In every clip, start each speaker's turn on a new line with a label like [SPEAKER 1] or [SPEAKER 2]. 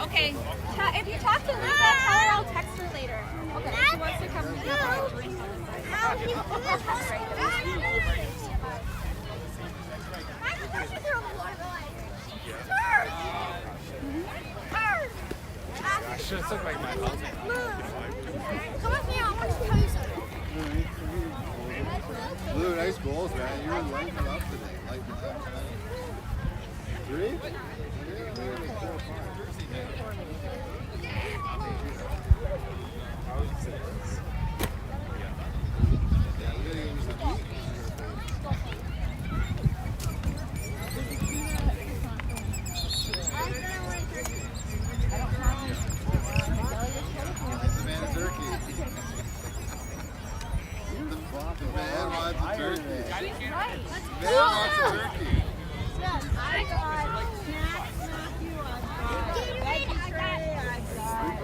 [SPEAKER 1] Okay. If you talk to Lisa, tell her I'll text her later. Okay. She wants to come to the drink.
[SPEAKER 2] I should have took like my helmet.
[SPEAKER 3] Come with me, I want to tell you something.
[SPEAKER 4] Blue, nice goals, man. You were lighting it up today. Lighting it up. 3? Yeah, maybe 4 or 5.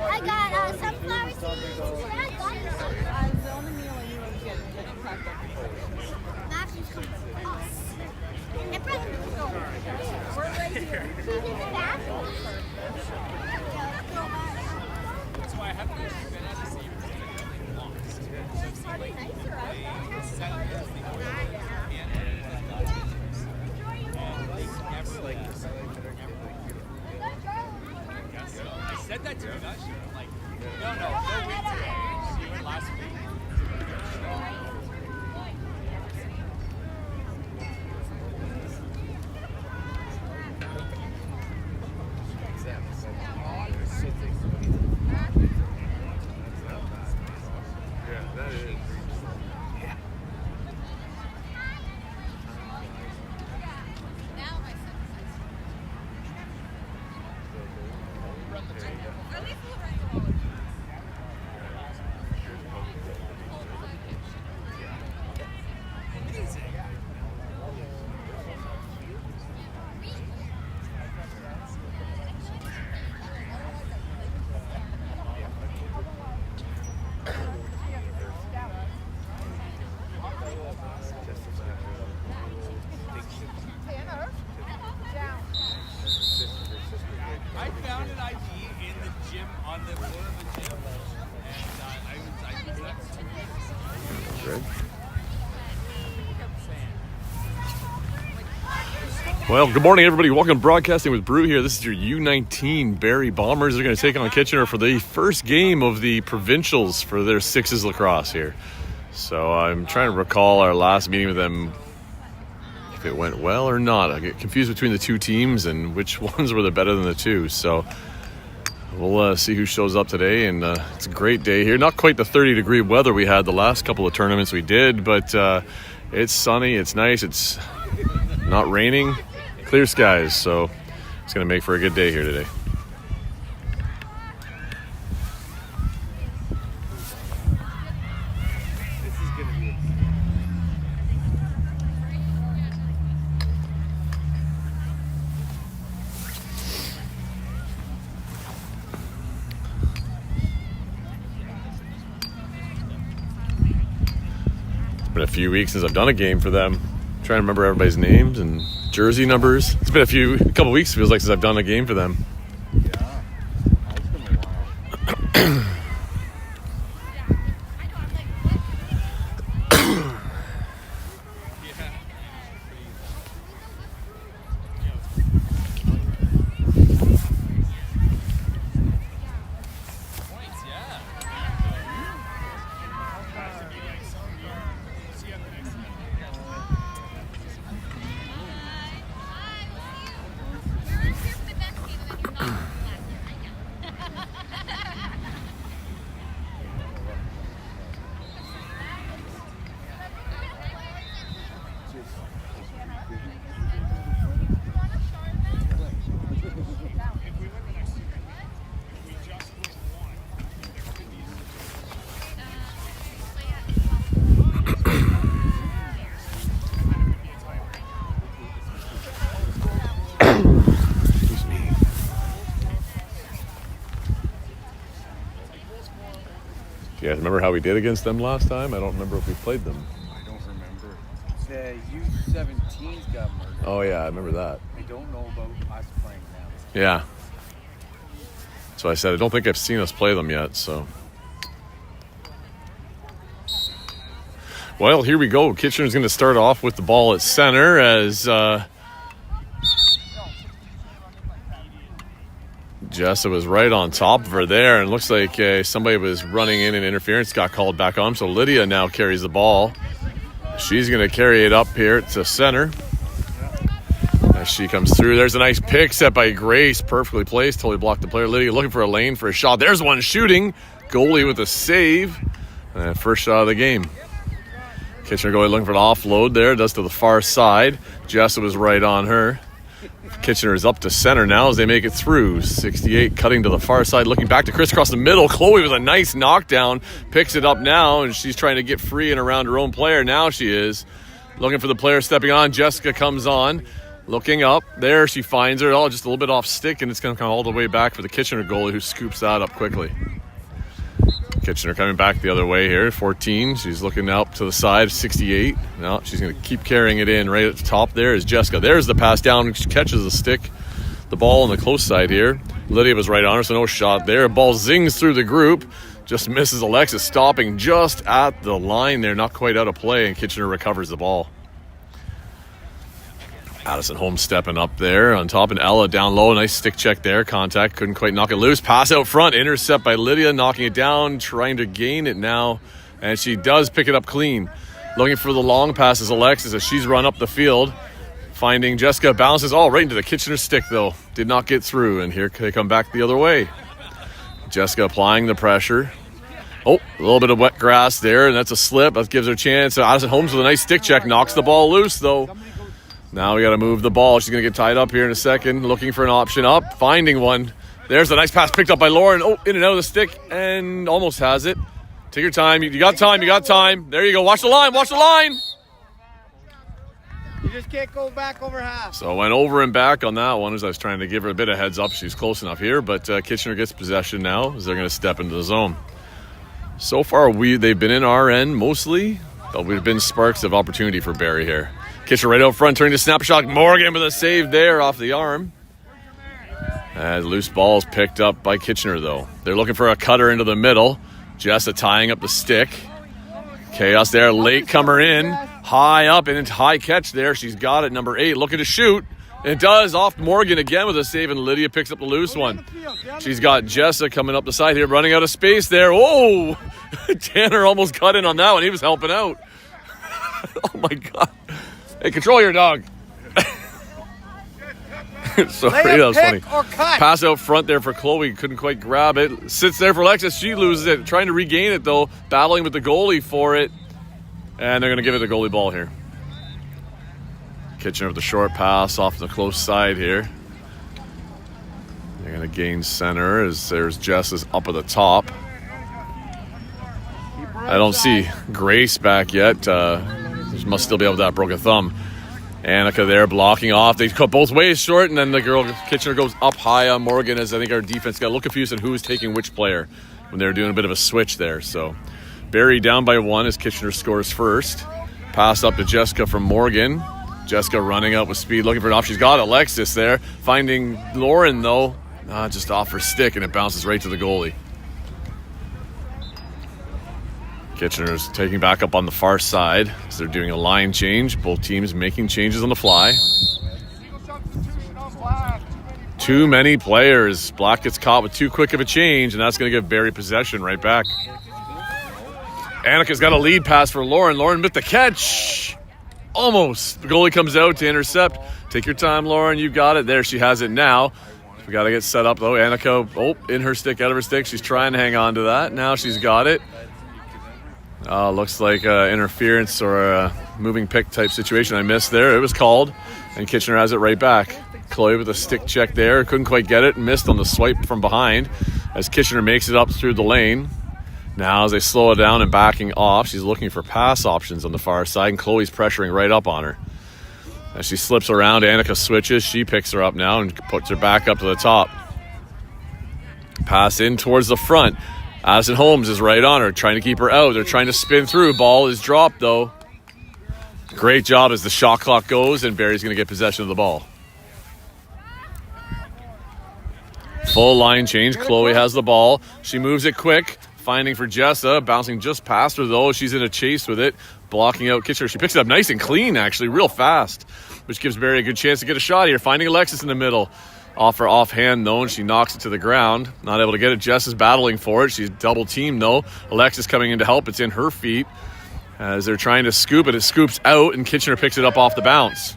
[SPEAKER 3] I got sunflower seeds.
[SPEAKER 1] The only meal I knew I was getting cracked up. We're right here.
[SPEAKER 2] That's why I haven't been to see you I said that to you last year. Like, no wait till see you last week.
[SPEAKER 4] Yeah, that is.
[SPEAKER 2] I found an ID in the gym on the floor of the gym, and I was next to
[SPEAKER 4] Greg?
[SPEAKER 5] Well, good morning, everybody. Welcome to Broadcasting with Brew here. This is your U19 Barrie Bombers. They're going to take on Kitchener for the first game of the Provincials for their sixes lacrosse here. So I'm trying to recall our last meeting with them, if it went well or not. I get confused between the two teams and which ones were the better than the two. So we'll see who shows up today. And it's a great day here. Not quite the 30-degree weather we had the last couple of tournaments we did, but it's sunny, it's nice, it's not raining, clear skies. So it's going to make for a good day here today. Been a few weeks since I've done a game for them. I'm trying to remember everybody's names and jersey numbers. It's been a couple weeks, feels like, since I've done a game for them.
[SPEAKER 4] Yeah. It's been a while.
[SPEAKER 5] You guys remember how we did against them last time? I don't remember if we played them.
[SPEAKER 4] I don't remember. The U17s got murdered.
[SPEAKER 5] Oh, yeah, I remember that.
[SPEAKER 4] I don't know about us playing them.
[SPEAKER 5] Yeah. So I said, I don't think I've seen us play them yet, so. Well, here we go. Kitchener's going to start off with the ball at center as Jessa was right on top of her there, and it looks like somebody was running in and interference got called back on. So Lydia now carries the ball. She's going to carry it up here to center. As she comes through, there's a nice pick set by Grace. Perfectly placed, totally blocked the player. Lydia looking for a lane for a shot. There's one shooting. Goalie with a save. First shot of the game. Kitchener goalie looking for an offload there. Does to the far side. Jessa was right on her. Kitchener is up to center now as they make it through. 68 cutting to the far side, looking back to Chris across the middle. Chloe with a nice knockdown. Picks it up now, and she's trying to get free and around her own player. Now she is looking for the player stepping on. Jessica comes on. Looking up, there she finds her. Oh, just a little bit off stick, and it's going to come all the way back for the Kitchener goalie, who scoops that up quickly. Kitchener coming back the other way here, 14. She's looking up to the side, 68. Now she's going to keep carrying it in. Right at the top there is Jessica. There's the pass down. She catches the stick. The ball on the close side here. Lydia was right on her, so no shot there. Ball zings through the group. Just misses Alexis, stopping just at the line there. Not quite out of play, and Kitchener recovers the ball. Addison Holmes stepping up there on top, and Ella down low. Nice stick check there. Contact. Couldn't quite knock it loose. Pass out front. Intercept by Lydia. Knocking it down. Trying to gain it now. And she does pick it up clean. Looking for the long passes. Alexis as she's run up the field. Finding Jessica. Bounces all right into the Kitchener stick though. Did not get through. And here they come back the other way. Jessica applying the pressure. Oh, a little bit of wet grass there. And that's a slip. That gives her a chance. So Addison Holmes with a nice stick check. Knocks the ball loose though. Now we got to move the ball. She's going to get tied up here in a second. Looking for an option up. Finding one. There's a nice pass picked up by Lauren. Oh, in and out of the stick. And almost has it. Take your time. You got time. You got time. There you go. Watch the line. Watch the line.
[SPEAKER 6] You just can't go back over half.
[SPEAKER 5] So I went over and back on that one as I was trying to give her a bit of heads up. She's close enough here. But Kitchener gets possession now as they're going to step into the zone. So far, they've been in our end mostly. But we've been sparks of opportunity for Barrie here. Kitchener right out front, turning to snap shot. Morgan with a save there off the arm. Loose ball is picked up by Kitchener, though. They're looking for a cutter into the middle. Jessa tying up the stick. Chaos there. Late comer in. High up, and it's high catch there. She's got it, number 8. Looking to shoot. It does. Off Morgan again with a save, and Lydia picks up the loose one. She's got Jessa coming up the side here, running out of space there. Oh! Tanner almost got in on that one. He was helping out. Oh, my God. Hey, control your dog. Sorry, that was funny. Pass out front there for Chloe. Couldn't quite grab it. Sits there for Alexis. She loses it. Trying to regain it, though. Battling with the goalie for it. And they're going to give it the goalie ball here. Kitchener with the short pass off the close side here. They're going to gain center as there's Jess up at the top. I don't see Grace back yet. She must still be able to have broken thumb. Annika there blocking off. They cut both ways short, and then the girl Kitchener goes up high on Morgan as I think our defense got a little confused on who was taking which player when they were doing a bit of a switch there. So Barrie down by 1 as Kitchener scores first. Pass up to Jessica from Morgan. Jessica running out with speed, looking for an off. She's got Alexis there. Finding Lauren, though. Just off her stick, and it bounces right to the goalie. Kitchener's taking back up on the far side as they're doing a line change. Both teams making changes on the fly. Too many players. Black gets caught with too quick of a change, and that's going to give Barrie possession right back. Annika's got a lead pass for Lauren. Lauren with the catch. Almost. The goalie comes out to intercept. Take your time, Lauren. You got it. There, she has it now. We got to get set up, though. Annika, in her stick, out of her stick. She's trying to hang on to that. Now she's got it. Looks like interference or a moving pick type situation I missed there. It was called, and Kitchener has it right back. Chloe with a stick check there. Couldn't quite get it. Missed on the swipe from behind as Kitchener makes it up through the lane. Now as they slow it down and backing off, she's looking for pass options on the far side, and Chloe's pressuring right up on her. As she slips around, Annika switches. She picks her up now and puts her back up to the top. Pass in towards the front. Addison Holmes is right on her, trying to keep her out. They're trying to spin through. Ball is dropped, though. Great job as the shot clock goes, and Barrie's going to get possession of the ball. Full line change. Chloe has the ball. She moves it quick, finding for Jessa. Bouncing just past her, though. She's in a chase with it, blocking out Kitchener. She picks it up nice and clean, actually, real fast, which gives Barrie a good chance to get a shot here. Finding Alexis in the middle. Off her offhand, though, and she knocks it to the ground. Not able to get it. Jess is battling for it. She's double teamed, though. Alexis coming in to help. It's in her feet. As they're trying to scoop it, it scoops out, and Kitchener picks it up off the bounce.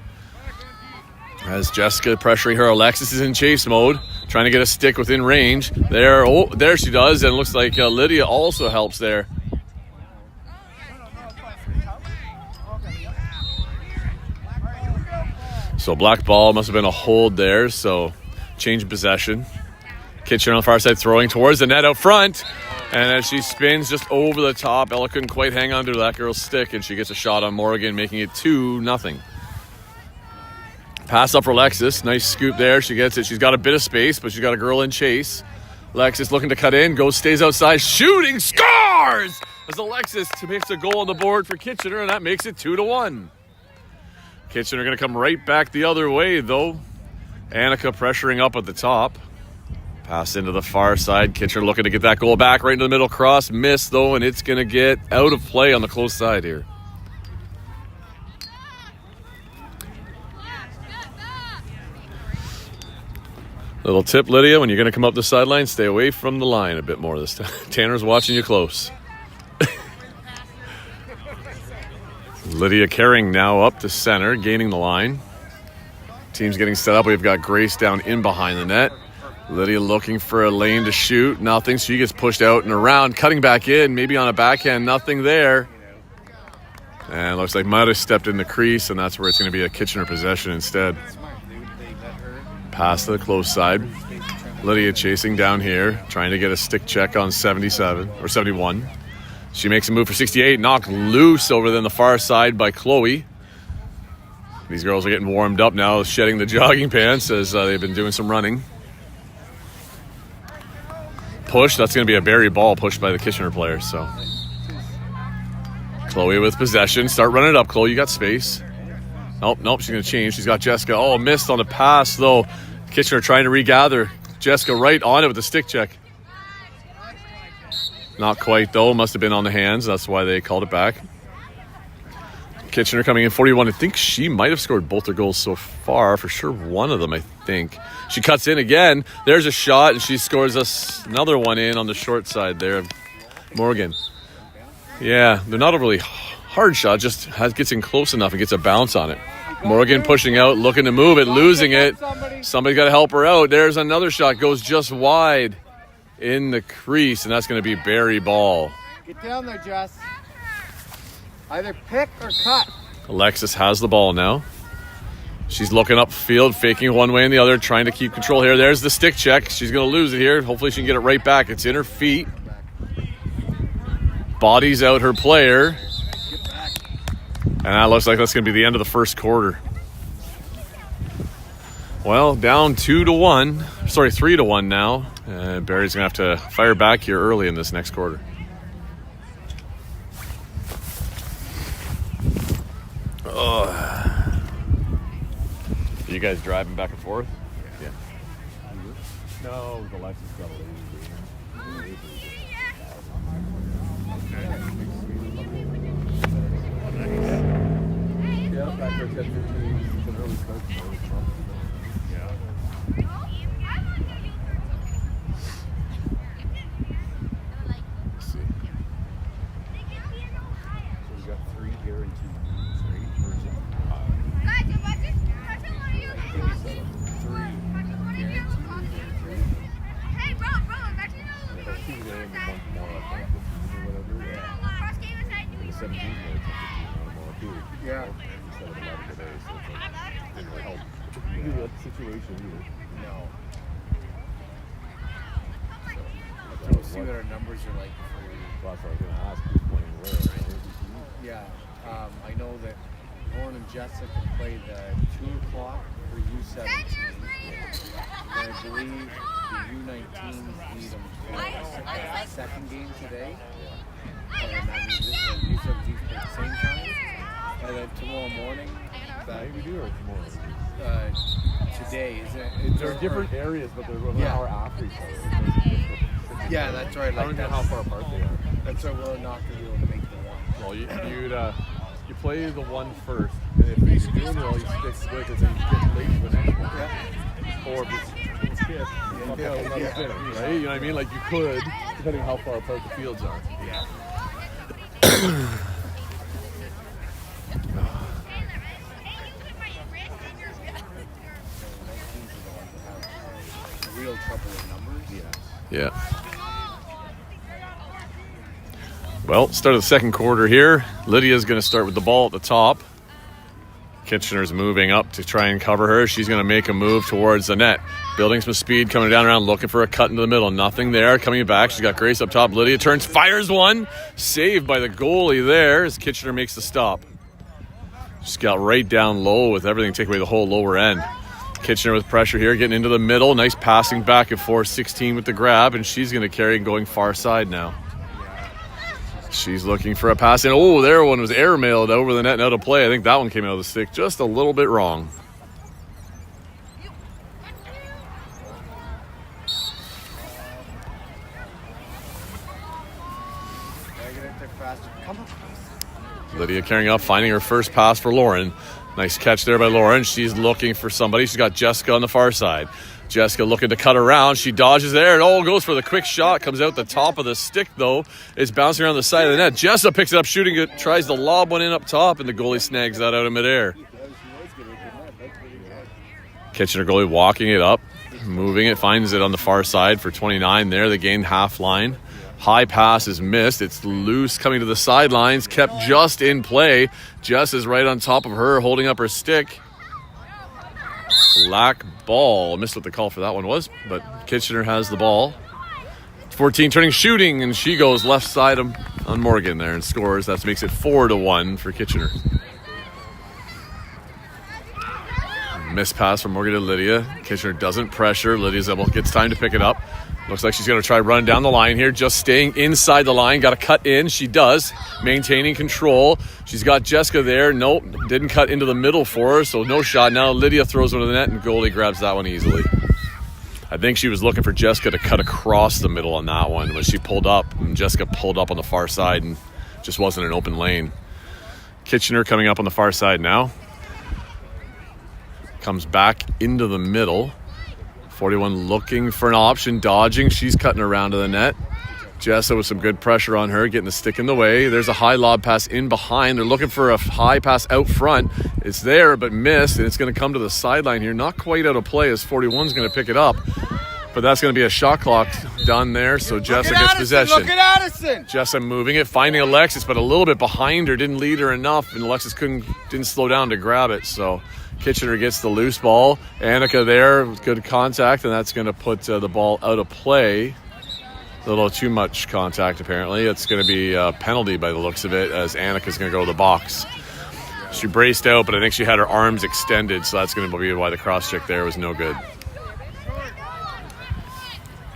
[SPEAKER 5] As Jessica pressuring her, Alexis is in chase mode, trying to get a stick within range. There she does, and it looks like Lydia also helps there. So black ball, must have been a hold there, so change possession. Kitchener on the far side throwing towards the net out front. And as she spins just over the top, Ella couldn't quite hang on to that girl's stick, and she gets a shot on Morgan, making it 2-0. Pass up for Alexis. Nice scoop there. She gets it. She's got a bit of space, but she's got a girl in chase. Alexis looking to cut in. Stays outside. Shooting. Scores! As Alexis makes a goal on the board for Kitchener, and that makes it 2-1. Kitchener going to come right back the other way, though. Annika pressuring up at the top. Pass into the far side. Kitchener looking to get that goal back right into the middle cross. Missed, though, and it's going to get out of play on the close side here. Little tip, Lydia, when you're going to come up the sideline, stay away from the line a bit more this time. Tanner's watching you close. Lydia carrying now up to center, gaining the line. Team's getting set up. We've got Grace down in behind the net. Lydia looking for a lane to shoot. Nothing. She gets pushed out and around. Cutting back in. Maybe on a backhand. Nothing there. And looks like might have stepped in the crease, and that's where it's going to be a Kitchener possession instead. Pass to the close side. Lydia chasing down here. Trying to get a stick check on 77 or 71. She makes a move for 68. Knocked loose over then the far side by Chloe. These girls are getting warmed up now, shedding the jogging pants as they've been doing some running. Push, that's going to be a Barrie ball pushed by the Kitchener players. So Chloe with possession. Start running it up, Chloe. You got space. Nope, she's going to change. She's got Jessica. Oh, missed on the pass, though. Kitchener trying to regather. Jessica right on it with the stick check. Not quite, though. Must have been on the hands. That's why they called it back. Kitchener coming in 41. I think she might have scored both their goals so far. For sure, one of them, I think. She cuts in again. There's a shot, and she scores us another one in on the short side there of Morgan. Yeah, they're not a really hard shot. Just gets in close enough and gets a bounce on it. Morgan pushing out, looking to move it, losing it. Somebody's got to help her out. There's another shot. Goes just wide in the crease, and that's going to be Barrie ball.
[SPEAKER 6] Get down there, Jess. Either pick or cut.
[SPEAKER 5] Alexis has the ball now. She's looking upfield, faking one way and the other, trying to keep control here. There's the stick check. She's going to lose it here. Hopefully she can get it right back. It's in her feet. Bodies out her player. And that looks like that's going to be the end of the first quarter. Well, down 2-1. Sorry, 3-1 now. Barrie's going to have to fire back here early in this next quarter. You guys driving back and forth? Yeah. No, it was Alexis got a lady. Yeah, back there, 10-15. Yeah. Let's see. So we got 3 here and 2 straight.
[SPEAKER 6] Yeah.
[SPEAKER 5] Instead of 11 today, so it's like, didn't really help that situation either.
[SPEAKER 6] No. We'll see what our numbers are like for.
[SPEAKER 5] Well, that's what I was going to ask. Who's playing where? Right?
[SPEAKER 6] Yeah. I know that Lauren and Jessica can play the 2 o'clock for U17. And I believe the U19s need them for the second game today. And that means the U17s play at the same time. And then tomorrow morning,
[SPEAKER 5] Maybe we do or tomorrow?
[SPEAKER 6] today. Is
[SPEAKER 5] They're different areas, but they're an
[SPEAKER 6] Yeah.
[SPEAKER 5] hour after each other.
[SPEAKER 6] Yeah, that's right.
[SPEAKER 5] I don't know how far apart they are.
[SPEAKER 6] That's why we're not going to be able to make the one.
[SPEAKER 5] Well, you play the one first, and if you're doing well, you stick with it, and you get late for the next one.
[SPEAKER 6] Yeah.
[SPEAKER 5] Or if it's skipped, right? You know what I mean? Like you could, depending on how far apart the fields are.
[SPEAKER 6] Yeah. Real trouble with numbers.
[SPEAKER 5] Yeah. Well, start of the second quarter here. Lydia's going to start with the ball at the top. Kitchener's moving up to try and cover her. She's going to make a move towards the net. Building some speed, coming down around, looking for a cut into the middle. Nothing there. Coming back, she's got Grace up top. Lydia turns, fires one. Saved by the goalie there as Kitchener makes the stop. Just got right down low with everything, take away the whole lower end. Kitchener with pressure here, getting into the middle. Nice passing back and forth. 16 with the grab, and she's going to carry and going far side now. She's looking for a pass, and oh, there one was airmailed over the net and out of play. I think that one came out of the stick just a little bit wrong. Lydia carrying up, finding her first pass for Lauren. Nice catch there by Lauren. She's looking for somebody. She's got Jessica on the far side. Jessica looking to cut around. She dodges there and goes for the quick shot. Comes out the top of the stick though. It's bouncing around the side of the net. Jessica picks it up, shooting it, tries to lob one in up top, and the goalie snags that out of midair. Kitchener goalie walking it up, moving it, finds it on the far side for 29 there. They gain half line. High pass is missed. It's loose coming to the sidelines, kept just in play. Jess is right on top of her, holding up her stick. Black ball. Missed what the call for that one was, but Kitchener has the ball. 14 turning, shooting, and she goes left side on Morgan there and scores. That makes it 4-1 for Kitchener. Missed pass from Morgan to Lydia. Kitchener doesn't pressure. Lydia's gets time to pick it up. Looks like she's going to try run down the line here, just staying inside the line. Got to cut in. She does, maintaining control. She's got Jessica there. Nope, didn't cut into the middle for her, so no shot. Now Lydia throws one to the net, and goalie grabs that one easily. I think she was looking for Jessica to cut across the middle on that one, but she pulled up, and Jessica pulled up on the far side, and just wasn't an open lane. Kitchener coming up on the far side now. Comes back into the middle. 41 looking for an option, dodging. She's cutting around to the net. Jessa with some good pressure on her, getting the stick in the way. There's a high lob pass in behind. They're looking for a high pass out front. It's there, but missed, and it's going to come to the sideline here. Not quite out of play as 41's going to pick it up. But that's going to be a shot clock done there, so Jessa gets possession.
[SPEAKER 6] Look at Addison!
[SPEAKER 5] Jessa moving it, finding Alexis, but a little bit behind her. Didn't lead her enough, and Alexis didn't slow down to grab it, so Kitchener gets the loose ball. Annika there with good contact, and that's going to put the ball out of play. A little too much contact, apparently. It's going to be a penalty by the looks of it, as Annika's going to go to the box. She braced out, but I think she had her arms extended, so that's going to be why the cross-check there was no good.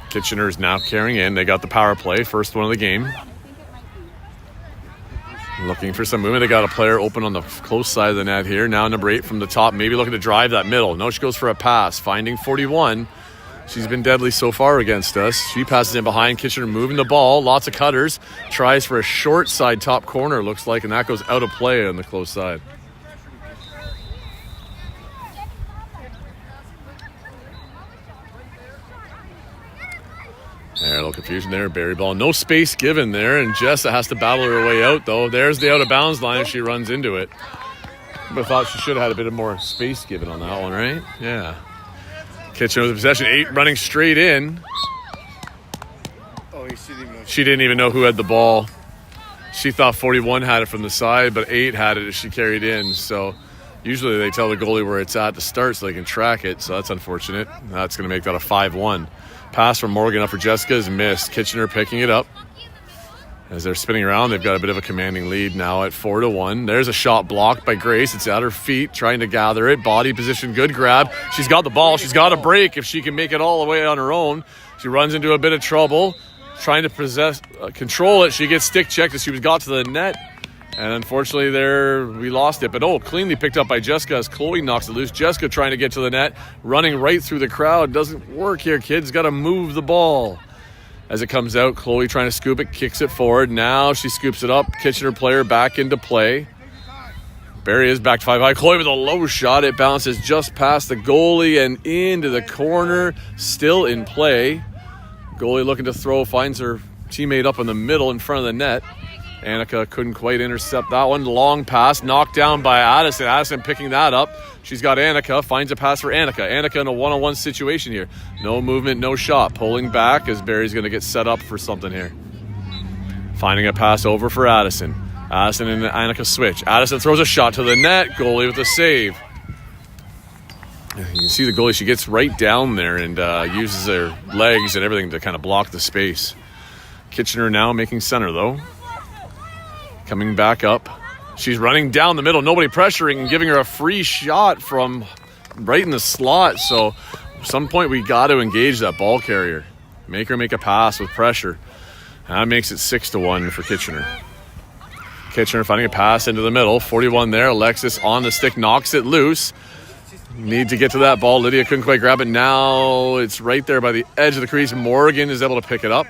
[SPEAKER 5] Kitchener's now carrying in. They got the power play, first one of the game. Looking for some movement. They got a player open on the close side of the net here. Now number 8 from the top, maybe looking to drive that middle. No, she goes for a pass, finding 41. She's been deadly so far against us. She passes in behind. Kitchener moving the ball. Lots of cutters. Tries for a short side top corner, looks like, and that goes out of play on the close side. There, a little confusion there. Barrie ball. No space given there, and Jessa has to battle her way out, though. There's the out-of-bounds line if she runs into it. But I thought she should have had a bit more space given on that one, right? Yeah. Kitchener with the possession. 8 running straight in.
[SPEAKER 6] Oh,
[SPEAKER 5] she didn't even know who had the ball. She thought 41 had it from the side, but 8 had it as she carried in. So usually they tell the goalie where it's at to start so they can track it. So that's unfortunate. That's going to make that a 5-1. Pass from Morgan up for Jessica is missed. Kitchener picking it up. As they're spinning around, they've got a bit of a commanding lead now at 4-1. There's a shot blocked by Grace. It's at her feet, trying to gather it. Body position, good grab. She's got the ball. She's got a break if she can make it all the way on her own. She runs into a bit of trouble, trying to control it. She gets stick checked as she got to the net, And unfortunately there we lost it. But cleanly picked up by Jessica as Chloe knocks it loose. Jessica trying to get to the net, running right through the crowd. Doesn't work here, kids. Got to move the ball. As it comes out, Chloe trying to scoop it, kicks it forward. Now she scoops it up. Kitchener player back into play. Barrie is back to 5 high. Chloe with a low shot. It bounces just past the goalie and into the corner. Still in play. Goalie looking to throw, finds her teammate up in the middle in front of the net. Annika couldn't quite intercept that one. Long pass, knocked down by Addison. Addison picking that up. She's got Annika, finds a pass for Annika. Annika in a one-on-one situation here. No movement, no shot. Pulling back as Barrie's going to get set up for something here. Finding a pass over for Addison. Addison and Annika switch. Addison throws a shot to the net. Goalie with a save. You can see the goalie, she gets right down there and uses her legs and everything to kind of block the space. Kitchener now making center though. Coming back up. She's running down the middle. Nobody pressuring and giving her a free shot from right in the slot. So at some point we got to engage that ball carrier. Make her make a pass with pressure. And that makes it 6-1 for Kitchener. Kitchener finding a pass into the middle. 41 there. Alexis on the stick. Knocks it loose. Need to get to that ball. Lydia couldn't quite grab it. Now it's right there by the edge of the crease. Morgan is able to pick it up.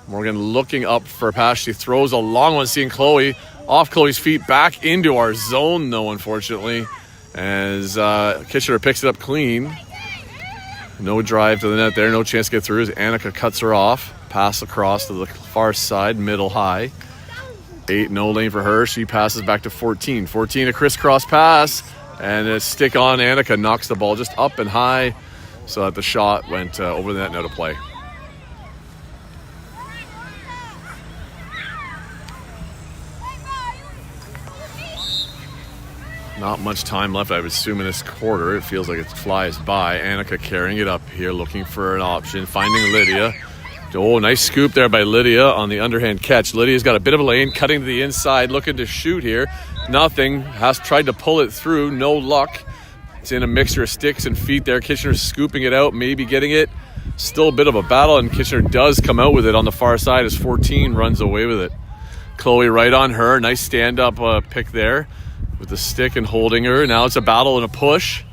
[SPEAKER 5] Morgan looking up for a pass. She throws a long one, seeing Chloe off Chloe's feet, back into our zone though, unfortunately, as Kitchener picks it up clean. No drive to the net there, no chance to get through as Annika cuts her off. Pass across to the far side, middle high. 8, no lane for her. She passes back to 14. 14, a crisscross pass, and a stick on Annika knocks the ball just up and high so that the shot went over the net and out of play. Not much time left, I would assume, in this quarter. It feels like it flies by. Annika carrying it up here, looking for an option, finding Lydia. Nice scoop there by Lydia on the underhand catch. Lydia's got a bit of a lane, cutting to the inside, looking to shoot here. Nothing. Has tried to pull it through, no luck. It's in a mixture of sticks and feet there. Kitchener scooping it out, maybe getting it. Still a bit of a battle, and Kitchener does come out with it on the far side as 14 runs away with it. Chloe right on her. Nice stand-up pick there with the stick and holding her. Now it's a battle and a push.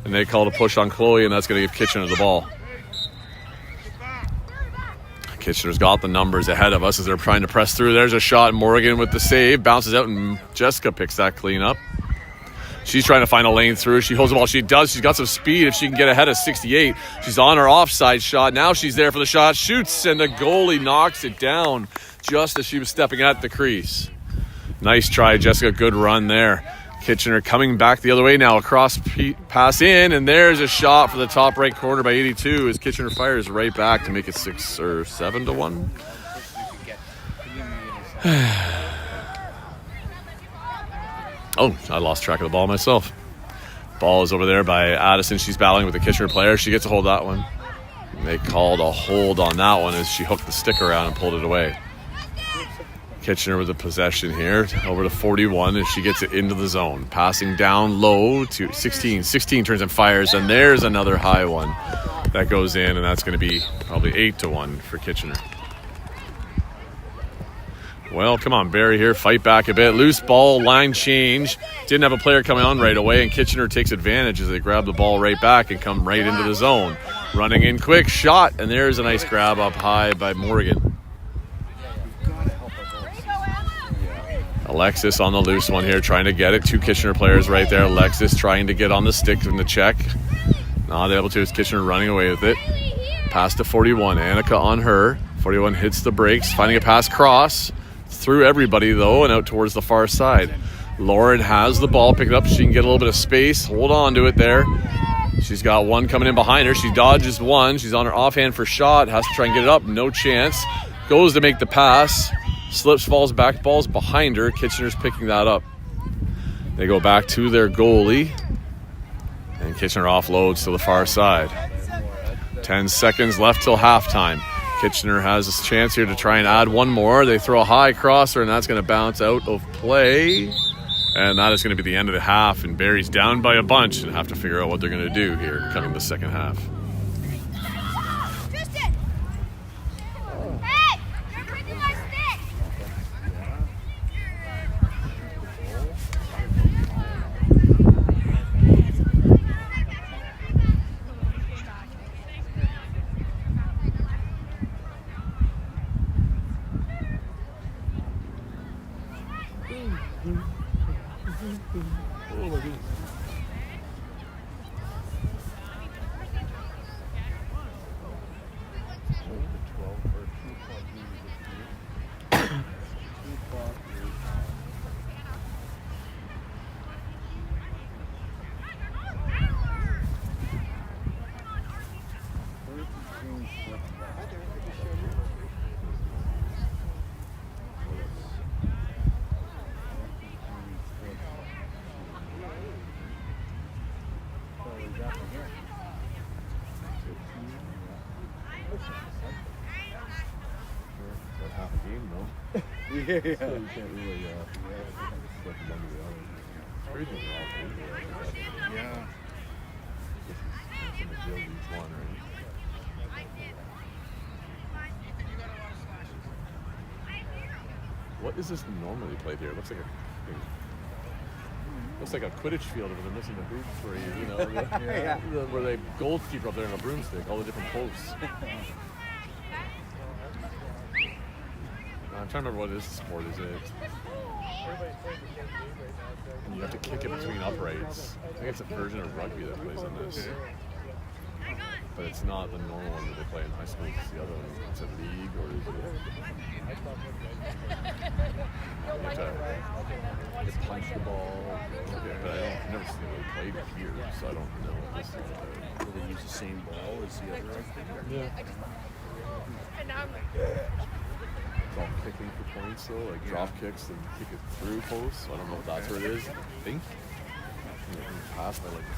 [SPEAKER 5] And they called a push on Chloe, and that's going to give Kitchener the ball. Kitchener's got the numbers ahead of us as they're trying to press through. There's a shot. Morgan with the save. Bounces out, and Jessica picks that clean up. She's trying to find a lane through. She holds the ball. She does. She's got some speed if she can get ahead of 68. She's on her offside shot. Now she's there for the shot. Shoots, and the goalie knocks it down just as she was stepping at the crease. Nice try, Jessica. Good run there. Kitchener coming back the other way now. Across pass in, and there's a shot for the top right corner by 82 as Kitchener fires right back to make it 6 or 7-1. I lost track of the ball myself. Ball is over there by Addison. She's battling with the Kitchener player. She gets a hold of that one. They called a hold on that one as she hooked the stick around and pulled it away. Kitchener with the possession here, over to 41 as she gets it into the zone. Passing down low to 16. 16 turns and fires, and there's another high one that goes in, and that's going to be probably 8-1 for Kitchener. Well, come on, Barrie here, fight back a bit. Loose ball, line change. Didn't have a player coming on right away, and Kitchener takes advantage as they grab the ball right back and come right into the zone. Running in quick, shot, and there's a nice grab up high by Morgan. Alexis on the loose one here, trying to get it. 2 Kitchener players right there. Alexis trying to get on the stick in the check. Not able to. It's Kitchener running away with it. Pass to 41. Annika on her. 41 hits the brakes, finding a pass cross. Through everybody, though, and out towards the far side. Lauren has the ball. Pick it up. She can get a little bit of space. Hold on to it there. She's got one coming in behind her. She dodges one. She's on her offhand for shot. Has to try and get it up. No chance. Goes to make the pass. Slips, falls back, ball's behind her. Kitchener's picking that up. They go back to their goalie. And Kitchener offloads to the far side. 10 seconds left till halftime. Kitchener has a chance here to try and add one more. They throw a high crosser, and that's going to bounce out of play. And that is going to be the end of the half. And Barrie's down by a bunch and have to figure out what they're going to do here coming the second half.
[SPEAKER 6] Yeah.
[SPEAKER 5] So you can't really flip them under the other. It's crazy when they're all over.
[SPEAKER 4] Yeah.
[SPEAKER 5] This is some of the deal each one, right? What is this normally played here? It looks like a Quidditch field where they're missing the hoops where you know, where they goalkeeper up there in a broomstick, all the different posts. I'm trying to remember what this sport is. You have to kick it between uprights. I think it's a version of rugby that plays on this. But it's not the normal one that they play in high school. It's the other one. It's a league or is it? You punch the ball. Okay, but I've never seen it really played here, so I don't know what this is about.
[SPEAKER 4] Do they use the same ball as the other rugby?
[SPEAKER 5] Yeah. It's all kicking for points though, like drop kicks and kick it through posts. So I don't know if that's what it is. I think. You know, pass by like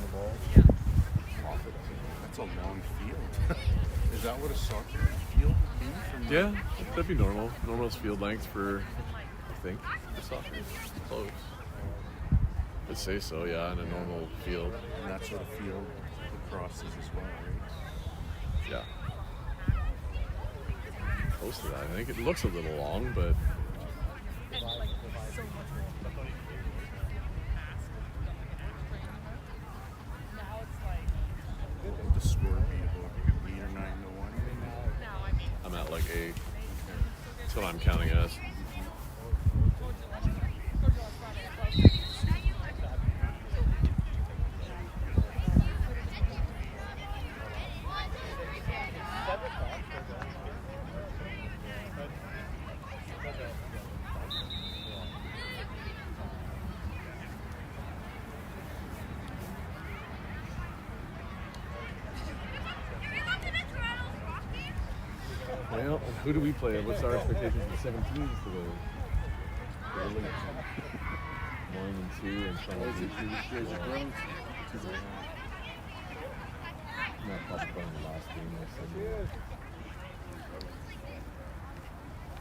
[SPEAKER 5] the ball. Off it.
[SPEAKER 4] That's a long field. Is that what a soccer field would be? From
[SPEAKER 5] Yeah, that'd be normal. Normal field length for, I think, for soccer. Close. I'd say so, yeah, in a normal field.
[SPEAKER 4] And that's what a field lacrosse is as well, right?
[SPEAKER 5] Yeah. Close to that. I think it looks a little long, but
[SPEAKER 4] What would the score be? About 8 or 9 to 1?
[SPEAKER 5] I'm at like 8. That's what I'm counting as. Well, who do we play? What's our expectations for the 17s for the league? 1 and 2 and some of the not probably playing the last game or something.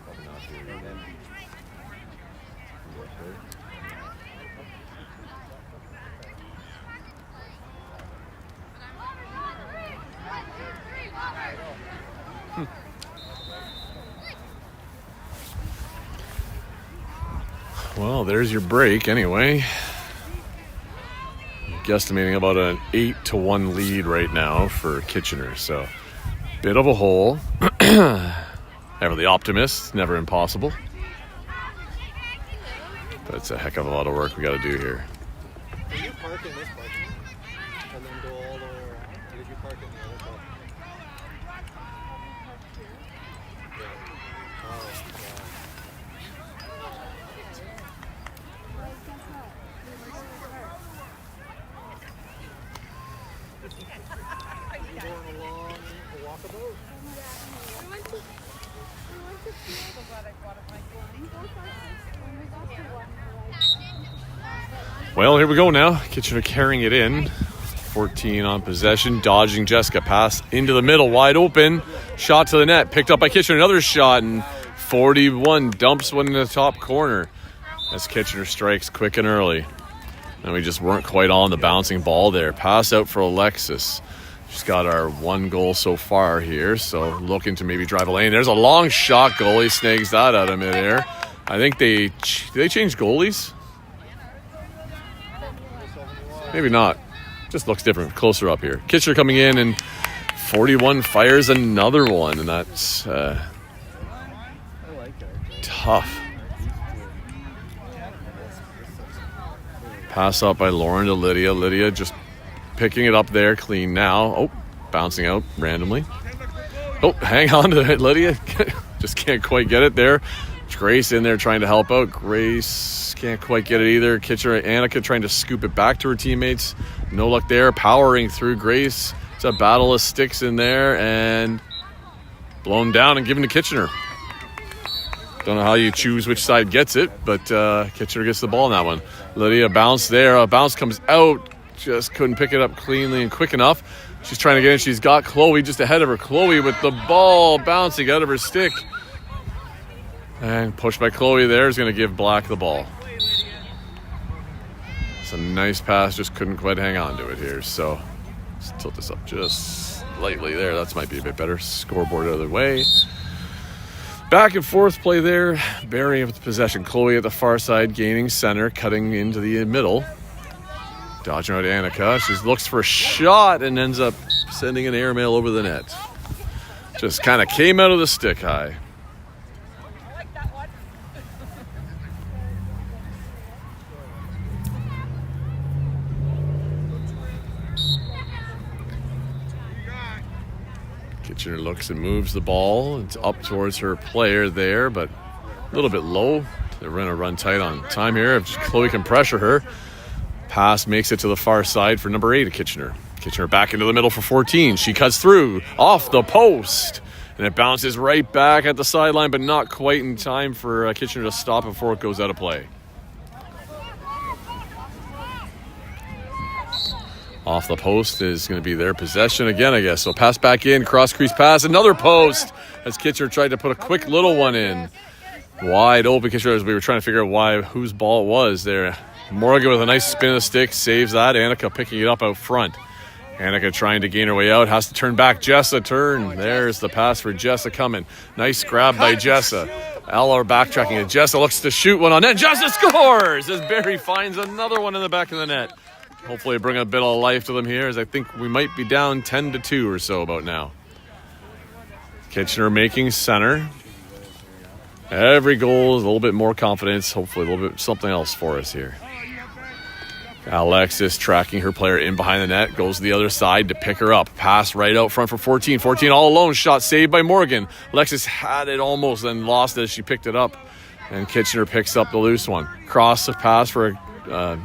[SPEAKER 5] Probably not here. And then Well, there's your break anyway. Guesstimating about an 8-1 lead right now for Kitchener. So, bit of a hole. Ever the optimist, never impossible. But it's a heck of a lot of work we got to do here.
[SPEAKER 7] Did you park in this parking and then go all the way around? Or did you park in the other parking? You going along a walkabout?
[SPEAKER 5] Well, here we go now. Kitchener carrying it in. 14 on possession. Dodging Jessica. Pass into the middle. Wide open. Shot to the net. Picked up by Kitchener. Another shot. And 41 dumps one in the top corner. As Kitchener strikes quick and early. And we just weren't quite on the bouncing ball there. Pass out for Alexis. She's got our 1 goal so far here. So looking to maybe drive a lane. There's a long shot. Goalie snags that out of midair. I think they changed goalies? Maybe not. Just looks different. Closer up here. Kitchener coming in and 41 fires another one. And that's tough. Pass up by Lauren to Lydia. Lydia just picking it up there. Clean now. Oh, bouncing out randomly. Oh, hang on to it, Lydia. Just can't quite get it there. Grace in there trying to help out. Grace can't quite get it either. Kitchener, Annika trying to scoop it back to her teammates. No luck there. Powering through Grace. It's a battle of sticks in there and blown down and given to Kitchener. Don't know how you choose which side gets it, but Kitchener gets the ball in that one. Lydia bounce there. A bounce comes out. Just couldn't pick it up cleanly and quick enough. She's trying to get in. She's got Chloe just ahead of her. Chloe with the ball bouncing out of her stick. And pushed by Chloe there is going to give Black the ball. It's a nice pass, just couldn't quite hang on to it here. So let's tilt this up just slightly there. That might be a bit better. Scoreboard the other way. Back and forth play there. Barrie with the possession. Chloe at the far side, gaining center, cutting into the middle. Dodging out Annika. She looks for a shot and ends up sending an airmail over the net. Just kind of came out of the stick high. Kitchener looks and moves the ball. It's up towards her player there, but a little bit low. They're going to run tight on time here. If Chloe can pressure her. Pass makes it to the far side for number 8 of Kitchener. Kitchener back into the middle for 14. She cuts through off the post. And it bounces right back at the sideline, but not quite in time for Kitchener to stop before it goes out of play. Off the post is going to be their possession again, I guess. So pass back in, cross crease pass, another post as Kitchener tried to put a quick little one in. Wide open Kitchener as we were trying to figure out whose ball it was there. Morgan with a nice spin of the stick, saves that. Annika picking it up out front. Annika trying to gain her way out, has to turn back. Jessa turn. There's the pass for Jessa coming. Nice grab by Jessa. Eller backtracking, and Jessa looks to shoot one on net. Jessa scores as Barrie finds another one in the back of the net. Hopefully bring a bit of life to them here, as I think we might be down 10-2 or so about now. Kitchener making center. Every goal is a little bit more confidence. Hopefully a little bit something else for us here. Alexis tracking her player in behind the net. Goes to the other side to pick her up. Pass right out front for 14. 14 all alone. Shot saved by Morgan. Alexis had it almost, then lost it as she picked it up. And Kitchener picks up the loose one. Cross the pass for a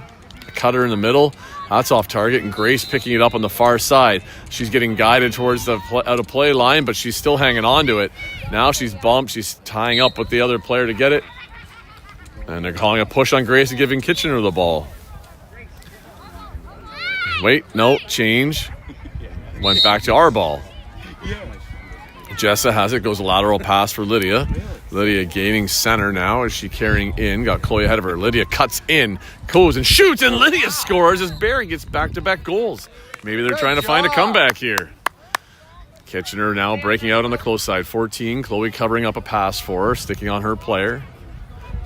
[SPEAKER 5] cutter in the middle. That's off target. And Grace picking it up on the far side. She's getting guided towards the out of play line, but she's still hanging on to it. Now she's bumped. She's tying up with the other player to get it. And they're calling a push on Grace and giving Kitchener the ball. Wait, no, change. Went back to our ball. Jessa has it, goes a lateral pass for Lydia. Lydia gaining center now as she carrying in. Got Chloe ahead of her. Lydia cuts in, goes and shoots, and Lydia scores as Barrie gets back-to-back goals. Maybe they're trying to find a comeback here. Kitchener now breaking out on the close side. 14, Chloe covering up a pass for her, sticking on her player.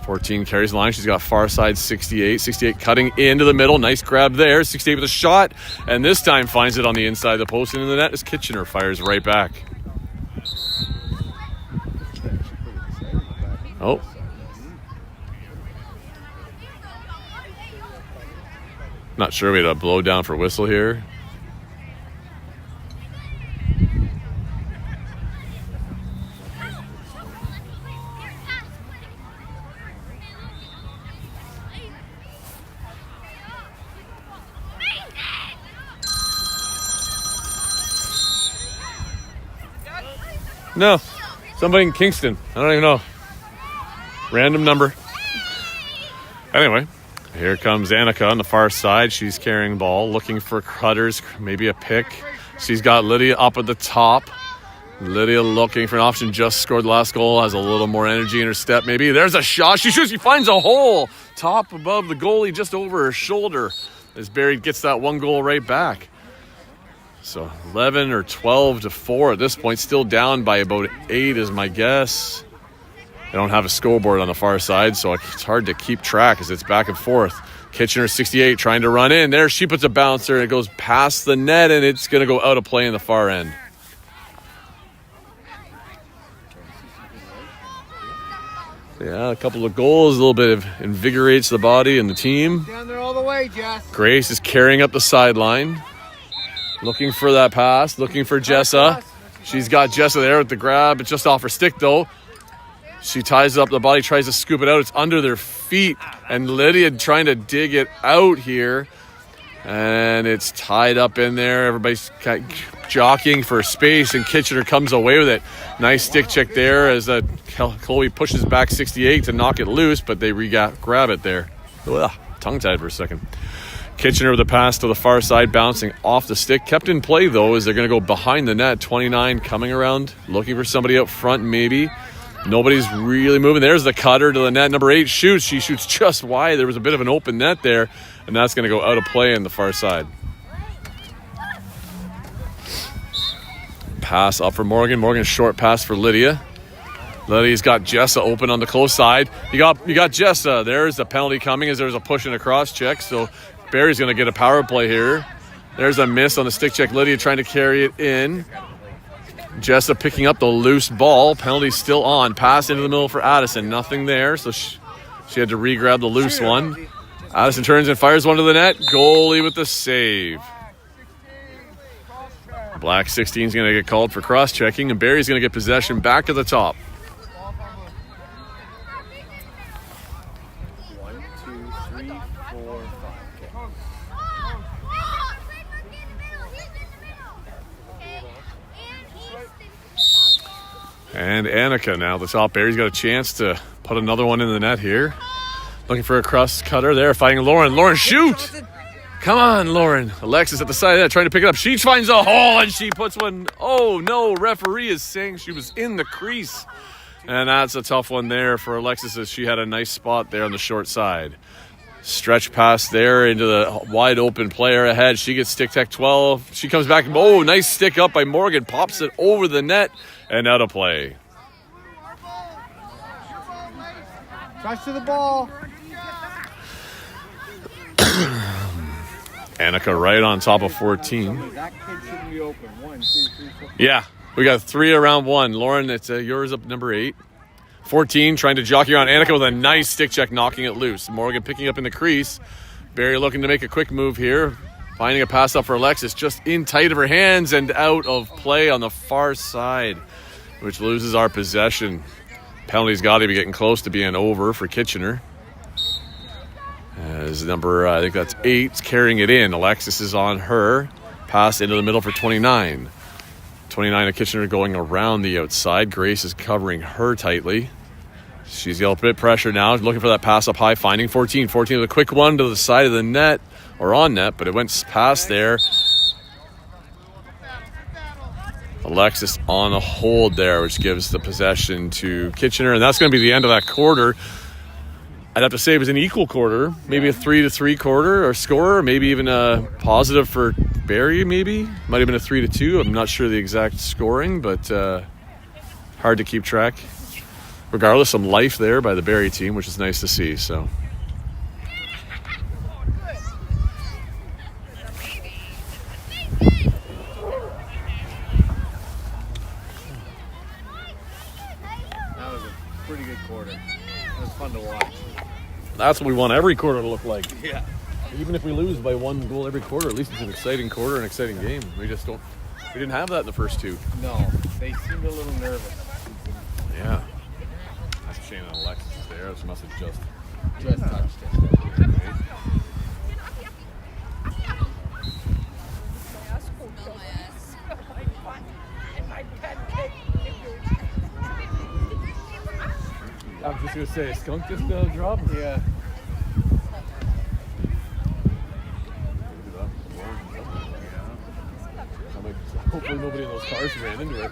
[SPEAKER 5] 14 carries the line. She's got far side 68. 68 cutting into the middle. Nice grab there. 68 with a shot. And this time finds it on the inside of the post. And in the net as Kitchener fires right back. Oh. Not sure we had a blow down for whistle here. No, somebody in Kingston. I don't even know. Random number. Anyway, here comes Annika on the far side. She's carrying the ball, looking for cutters, maybe a pick. She's got Lydia up at the top. Lydia looking for an option. Just scored the last goal. Has a little more energy in her step, maybe. There's a shot. She shoots. She finds a hole. Top above the goalie, just over her shoulder. As Barrie gets that one goal right back. So 11 or 12-4 at this point. Still down by about 8 is my guess. They don't have a scoreboard on the far side, so it's hard to keep track as it's back and forth. Kitchener 68 trying to run in. There she puts a bouncer, and it goes past the net, and it's going to go out of play in the far end. Yeah, a couple of goals, a little bit of invigorates the body and the team.
[SPEAKER 6] Down there all the way, Jess.
[SPEAKER 5] Grace is carrying up the sideline. Looking for that pass, looking for Jessa. She's got Jessa there with the grab. It's just off her stick, though. She ties up the body, tries to scoop it out. It's under their feet. And Lydia trying to dig it out here. And it's tied up in there. Everybody's jockeying for space, and Kitchener comes away with it. Nice stick check there as Chloe pushes back 68 to knock it loose, but they grab it there. Ugh, tongue-tied for a second. Kitchener with a pass to the far side, bouncing off the stick. Kept in play, though, as they're going to go behind the net. 29 coming around, looking for somebody up front, maybe. Nobody's really moving. There's the cutter to the net. Number 8 shoots. She shoots just wide. There was a bit of an open net there, and that's going to go out of play on the far side. Pass up for Morgan. Morgan, short pass for Lydia. Lydia's got Jessa open on the close side. You got Jessa. There's a penalty coming as there's a push and a cross check. So Barry's going to get a power play here. There's a miss on the stick check. Lydia trying to carry it in. Jessa picking up the loose ball. Penalty still on. Pass into the middle for Addison. Nothing there. So she had to re-grab the loose one. Addison turns and fires one to the net. Goalie with the save. Black 16 is going to get called for cross-checking, and Barry's going to get possession back to the top.
[SPEAKER 6] 1, 2, 3, 4, 5.
[SPEAKER 5] And Annika now at the top. Barry's got a chance to put another one in the net here. Looking for a cross cutter there, fighting Lauren. Lauren, shoot! Come on, Lauren. Alexis at the side of that, trying to pick it up. She finds a hole, and she puts one. Oh, no. Referee is saying she was in the crease. And that's a tough one there for Alexis, as she had a nice spot there on the short side. Stretch pass there into the wide open player ahead. She gets stick tech 12. She comes back. Oh, nice stick up by Morgan. Pops it over the net and out of play.
[SPEAKER 6] Touch to the ball.
[SPEAKER 5] Annika right on top of 14.
[SPEAKER 6] That kid should be open. 1, 2, 3, 4.
[SPEAKER 5] Yeah, we got 3 around 1. Lauren, it's yours up number 8. 14 trying to jockey around Annika with a nice stick check, knocking it loose. Morgan picking up in the crease. Barry looking to make a quick move here. Finding a pass up for Alexis, just in tight of her hands and out of play on the far side, which loses our possession. Penalty's got to be getting close to being over for Kitchener. As number, I think that's 8, carrying it in. Alexis is on her. Pass into the middle for 29. 29 of Kitchener going around the outside. Grace is covering her tightly. She's got a bit of pressure now. Looking for that pass up high, finding 14. 14 with a quick one to the side of the net, or on net, but it went past there. Alexis on a hold there, which gives the possession to Kitchener, and that's going to be the end of that quarter. I'd have to say it was an equal quarter, maybe a 3-3 quarter or score, maybe even a positive for Barrie, maybe. Might have been a 3-2. I'm not sure the exact scoring, but hard to keep track. Regardless, some life there by the Barrie team, which is nice to see. So.
[SPEAKER 6] That was a pretty good quarter. It was fun to watch.
[SPEAKER 5] That's what we want every quarter to look like.
[SPEAKER 6] Yeah.
[SPEAKER 5] Even if we lose by 1 goal every quarter, at least it's an exciting quarter, an exciting game. We didn't have that in the first 2.
[SPEAKER 6] No, they seemed a little nervous.
[SPEAKER 5] Yeah. That's a shame that Alexis is there. She must have just
[SPEAKER 6] touched it.
[SPEAKER 5] I was just going to say, skunk just dropped?
[SPEAKER 6] Yeah.
[SPEAKER 5] Hopefully nobody in those cars ran into it.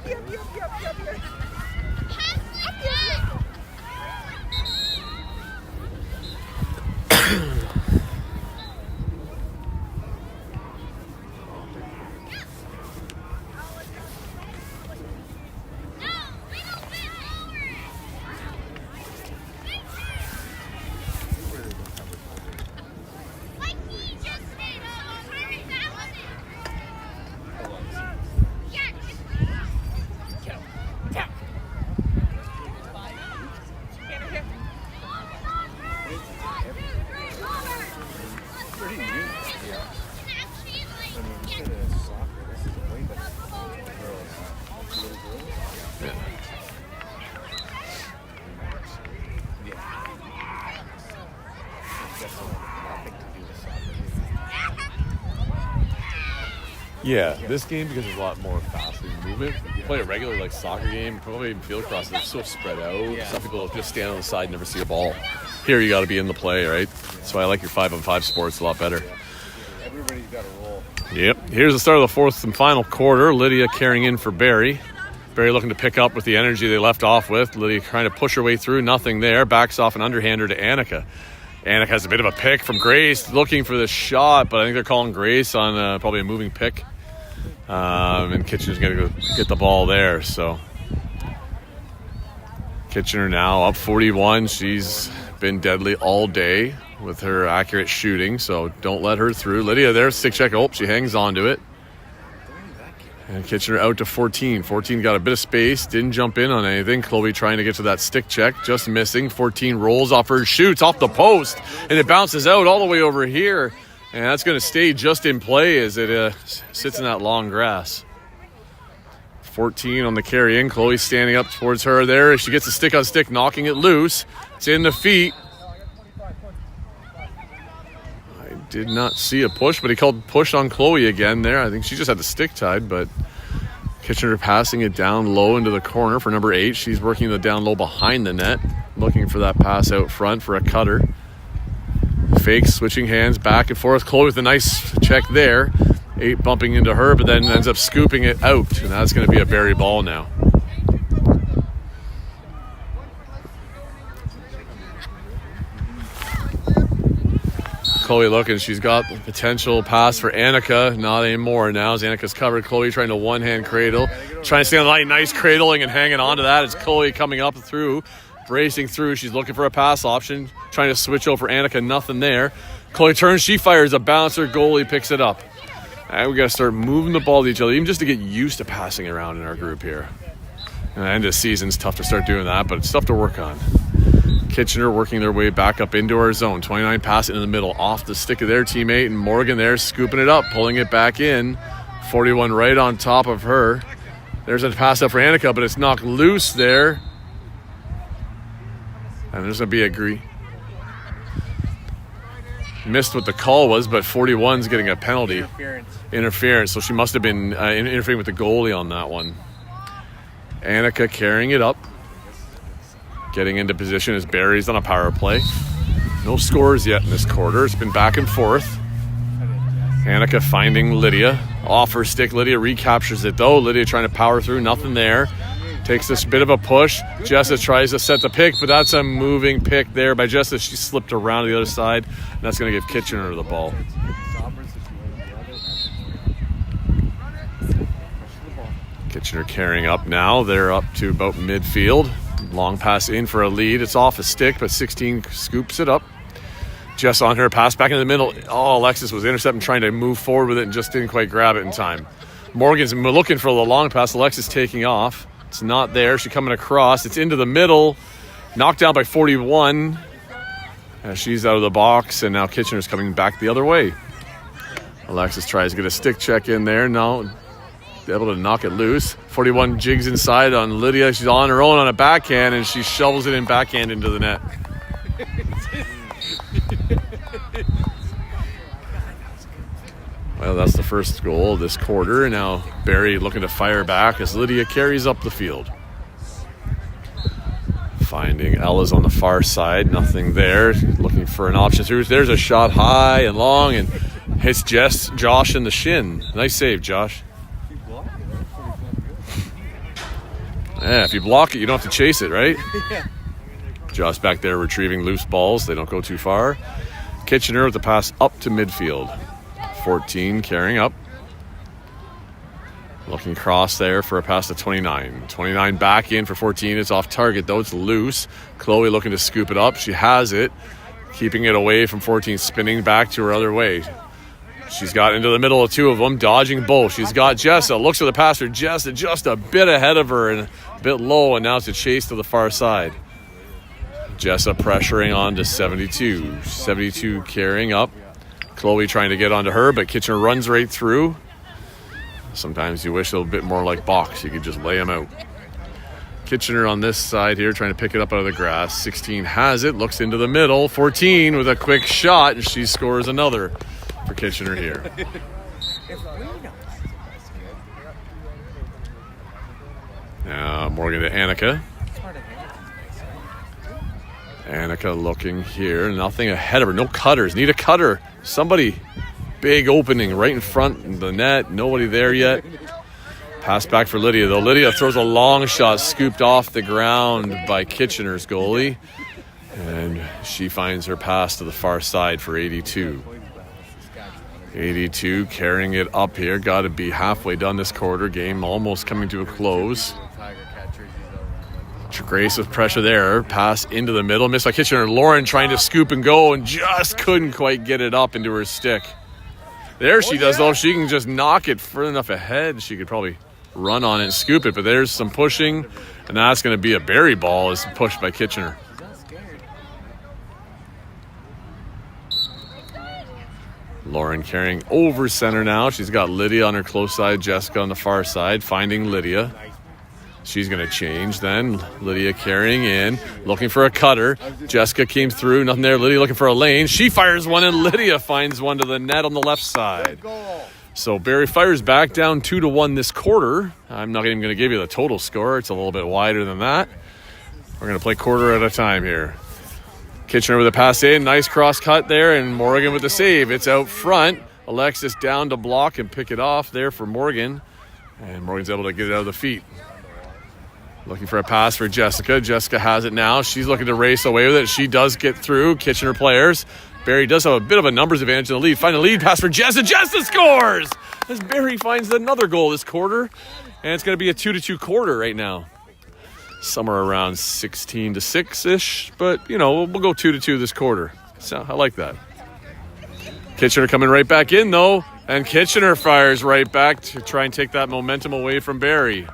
[SPEAKER 5] Yeah, this game, because there's a lot more fast-paced movement. You play a regular like soccer game, probably even field cross, they're so spread out.
[SPEAKER 6] Yeah.
[SPEAKER 5] Some people just stand on the side and never see a ball. Here you got to be in the play, right? That's why I like your 5-on-5 sports a lot better.
[SPEAKER 6] Everybody's got a role.
[SPEAKER 5] Yep. Here's the start of the fourth and final quarter. Lydia carrying in for Barrie. Barrie looking to pick up with the energy they left off with. Lydia trying to push her way through. Nothing there. Backs off an underhander to Annika. Annika has a bit of a pick from Grace. Looking for the shot, but I think they're calling Grace on probably a moving pick. And Kitchener's going to go get the ball there. So Kitchener now up 41. She's been deadly all day with her accurate shooting, so don't let her through. Lydia there, stick check. Oh, she hangs on to it. And Kitchener out to 14. 14 got a bit of space, didn't jump in on anything. Chloe trying to get to that stick check, just missing. 14 rolls off her, shoots off the post, and it bounces out all the way over here. And that's going to stay just in play as it sits in that long grass. 14 on the carry in. Chloe standing up towards her there. She gets a stick on stick, knocking it loose. It's in the feet. Did not see a push, but he called push on Chloe again there. I think she just had the stick tied, but Kitchener passing it down low into the corner for number 8. She's working the down low behind the net, looking for that pass out front for a cutter. Fake, switching hands back and forth. Chloe with a nice check there. 8 bumping into her, but then ends up scooping it out, and that's going to be a Barrie ball now. Chloe looking, she's got the potential pass for Annika, not anymore now as Annika's covered. Chloe trying to one-hand cradle, trying to stay on the line, nice cradling and hanging on to that as Chloe coming up through, bracing through. She's looking for a pass option, trying to switch over Annika, nothing there. Chloe turns, she fires a bouncer, goalie picks it up. And we got to start moving the ball to each other, even just to get used to passing around in our group here. And the end of the season's tough to start doing that, but it's stuff to work on. Kitchener working their way back up into our zone. 29 pass into the middle off the stick of their teammate, and Morgan there scooping it up, pulling it back in. 41 right on top of her. There's a pass up for Annika, but it's knocked loose there. And there's going to be a missed what the call was, but 41's getting a penalty. Interference. So she must have been interfering with the goalie on that one. Annika carrying it up. Getting into position as Barrie's on a power play. No scores yet in this quarter. It's been back and forth. Annika finding Lydia. Off her stick. Lydia recaptures it though. Lydia trying to power through. Nothing there. Takes this bit of a push. Jessa tries to set the pick, but that's a moving pick there by Jessa. She slipped around to the other side. And that's going to give Kitchener the ball. Kitchener carrying up now. They're up to about midfield. Long pass in for a lead. It's off a stick, but 16 scoops it up. Jess on her pass back in the middle. Oh, Alexis was intercepting, trying to move forward with it and just didn't quite grab it in time. Morgan's looking for the long pass. Alexis taking off. It's not there. She's coming across. It's into the middle. Knocked down by 41. She's out of the box, and now Kitchener's coming back the other way. Alexis tries to get a stick check in there. No. Able to knock it loose. 41 jigs inside on Lydia. She's on her own on a backhand, and she shovels it in backhand into the net. Well, that's the first goal of this quarter. Now Barrie looking to fire back as Lydia carries up the field. Finding Ella's on the far side. Nothing there. Looking for an option through. There's a shot high and long and hits Josh in the shin. Nice save, Josh. Yeah, if you block it, you don't have to chase it, right? Yeah. Josh back there retrieving loose balls. They don't go too far. Kitchener with the pass up to midfield. 14 carrying up. Looking cross there for a pass to 29. 29 back in for 14. It's off target, though. It's loose. Chloe looking to scoop it up. She has it. Keeping it away from 14. Spinning back to her other way. She's got into the middle of two of them, dodging both. She's got Jessa. Looks for the pass for Jessa, just a bit ahead of her and a bit low, and now it's a chase to the far side. Jessa pressuring on to 72. 72 carrying up. Chloe trying to get onto her, but Kitchener runs right through. Sometimes you wish a little bit more like box. You could just lay them out. Kitchener on this side here trying to pick it up out of the grass. 16 has it, looks into the middle. 14 with a quick shot, and she scores another for Kitchener here. Now Morgan to Annika. Annika looking here. Nothing ahead of her. No cutters. Need a cutter. Somebody. Big opening right in front of the net. Nobody there yet. Pass back for Lydia, though. Lydia throws a long shot, scooped off the ground by Kitchener's goalie. And she finds her pass to the far side for 82. 82 carrying it up here. Got to be halfway done this quarter. Game almost coming to a close. Grace with pressure there. Pass into the middle. Missed by Kitchener. Lauren trying to scoop and go and just couldn't quite get it up into her stick. There she does, though. If she can just knock it further enough ahead, she could probably run on it and scoop it. But there's some pushing, and that's going to be a Barrie ball as pushed by Kitchener. Lauren carrying over center now. She's got Lydia on her close side, Jessica on the far side, finding Lydia. She's going to change then. Lydia carrying in, looking for a cutter. Jessica came through, nothing there. Lydia looking for a lane. She fires one, and Lydia finds one to the net on the left side. So Barrie fires back down 2-1 this quarter. I'm not even going to give you the total score. It's a little bit wider than that. We're going to play quarter at a time here. Kitchener with a pass in. Nice cross cut there, and Morgan with the save. It's out front. Alexis down to block and pick it off there for Morgan. And Morgan's able to get it out of the feet. Looking for a pass for Jessica. Jessica has it now. She's looking to race away with it. She does get through. Kitchener players. Barrie does have a bit of a numbers advantage in the lead. Find a lead pass for Jessica. Jessica scores! As Barrie finds another goal this quarter. And it's going to be a 2-2 quarter right now. Somewhere around 16-6-ish. But, you know, we'll go 2-2 this quarter. So I like that. Kitchener coming right back in, though. And Kitchener fires right back to try and take that momentum away from Barrie.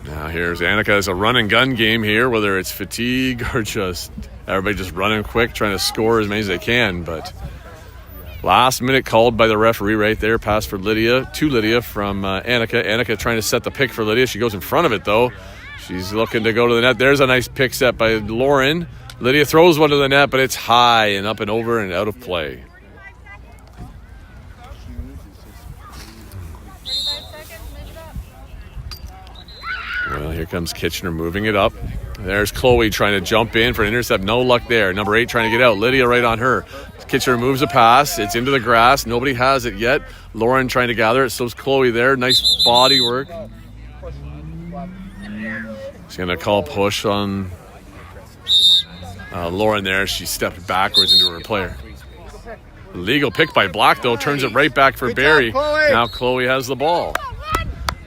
[SPEAKER 5] Now here's Annika. It's a run and gun game here, whether it's fatigue or just everybody just running quick, trying to score as many as they can. But last minute called by the referee right there. Pass for Lydia, to Lydia from Annika. Annika trying to set the pick for Lydia. She goes in front of it, though. She's looking to go to the net. There's a nice pick set by Lauren. Lydia throws one to the net, but it's high and up and over and out of play. Well, here comes Kitchener moving it up. There's Chloe trying to jump in for an intercept. No luck there. Number 8 trying to get out. Lydia right on her. Kitchener moves a pass. It's into the grass. Nobody has it yet. Lauren trying to gather it. So's Chloe there. Nice body work. She's going to call push on Lauren there. She stepped backwards into her player. Legal pick by Black, though. Turns it right back for Barrie. Now Chloe has the ball.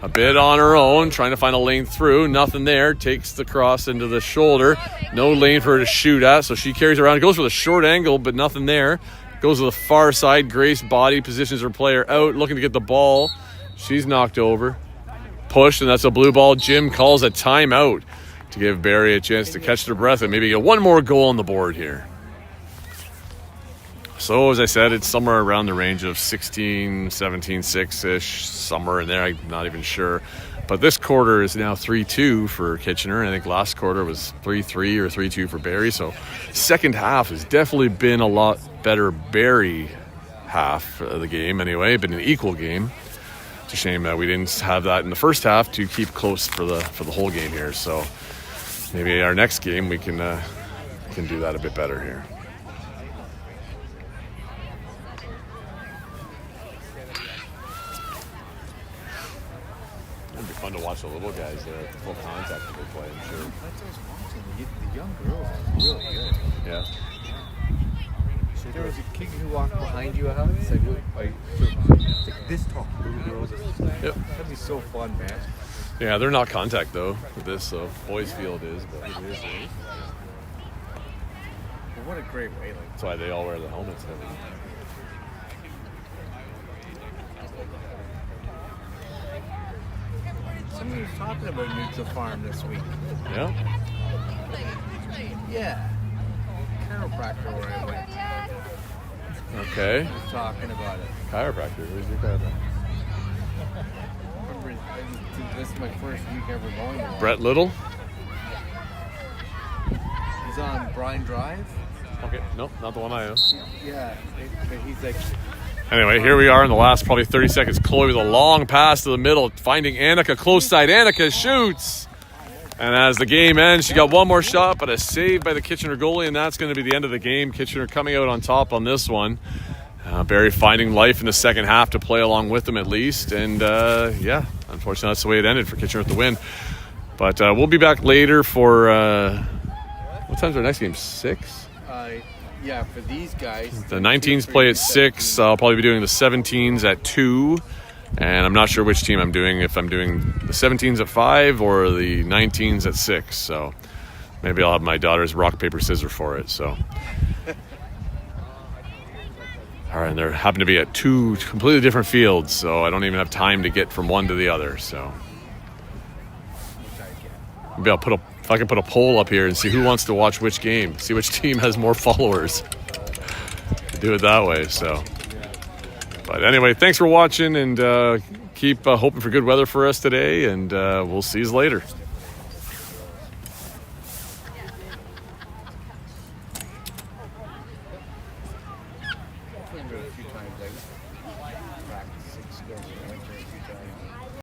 [SPEAKER 5] A bit on her own, trying to find a lane through. Nothing there. Takes the cross into the shoulder. No lane for her to shoot at, so she carries around. Goes for the short angle, but nothing there. Goes to the far side. Grace body positions her player out, looking to get the ball. She's knocked over. Pushed, and that's a blue ball. Jim calls a timeout to give Barrie a chance to catch their breath and maybe get one more goal on the board here. So, as I said, it's somewhere around the range of 16, 17, 6-ish, somewhere in there. I'm not even sure. But this quarter is now 3-2 for Kitchener. I think last quarter was 3-3 or 3-2 for Barrie. So, second half has definitely been a lot better Barrie half of the game anyway. Been an equal game. It's a shame that we didn't have that in the first half to keep close for the whole game here. So, maybe our next game we can do that a bit better here. It'd be fun to watch the little guys there at the full contact that they play, I'm sure.
[SPEAKER 6] That's what I was watching. The young girls are really good.
[SPEAKER 5] Yeah.
[SPEAKER 6] So there was a kid who walked behind you, Alex. It's like this tall little girls.
[SPEAKER 5] Yep.
[SPEAKER 6] That'd be so fun, man.
[SPEAKER 5] Yeah, they're not contact though with this, so boys field is, but
[SPEAKER 6] It is, eh? Well, what a great way. Like,
[SPEAKER 5] that's why they all wear the helmets and everything.
[SPEAKER 6] somebody was talking about Neutral Farm this week.
[SPEAKER 5] Yeah?
[SPEAKER 6] Yeah. Chiropractor where I went.
[SPEAKER 5] Okay.
[SPEAKER 6] Was talking about it.
[SPEAKER 5] Chiropractor. Who's your chiropractor?
[SPEAKER 6] This is my first week ever going there.
[SPEAKER 5] Brett Little?
[SPEAKER 6] He's on Brine Drive.
[SPEAKER 5] Okay. Nope, not the one I know.
[SPEAKER 6] Yeah. But he's like...
[SPEAKER 5] Anyway, here we are in the last probably 30 seconds. Chloe with a long pass to the middle, finding Annika close side. Annika shoots. And as the game ends, she got one more shot, but a save by the Kitchener goalie, and that's going to be the end of the game. Kitchener coming out on top on this one. Barrie finding life in the second half to play along with them at least. And yeah, unfortunately that's the way it ended for Kitchener with the win. But we'll be back later for, what time's our next game, 6?
[SPEAKER 6] Yeah, for these guys.
[SPEAKER 5] The 19s play at 6. I'll probably be doing the 17s at 2. And I'm not sure which team I'm doing, if I'm doing the 17s at 5 or the 19s at 6. So maybe I'll have my daughter's rock, paper, scissors for it. So. All right, and they happen to be at 2 completely different fields, so I don't even have time to get from one to the other. So maybe if I can put a poll up here and see who wants to watch which game, see which team has more followers. Do it that way. So, but anyway, thanks for watching, and keep hoping for good weather for us today, and we'll see you later.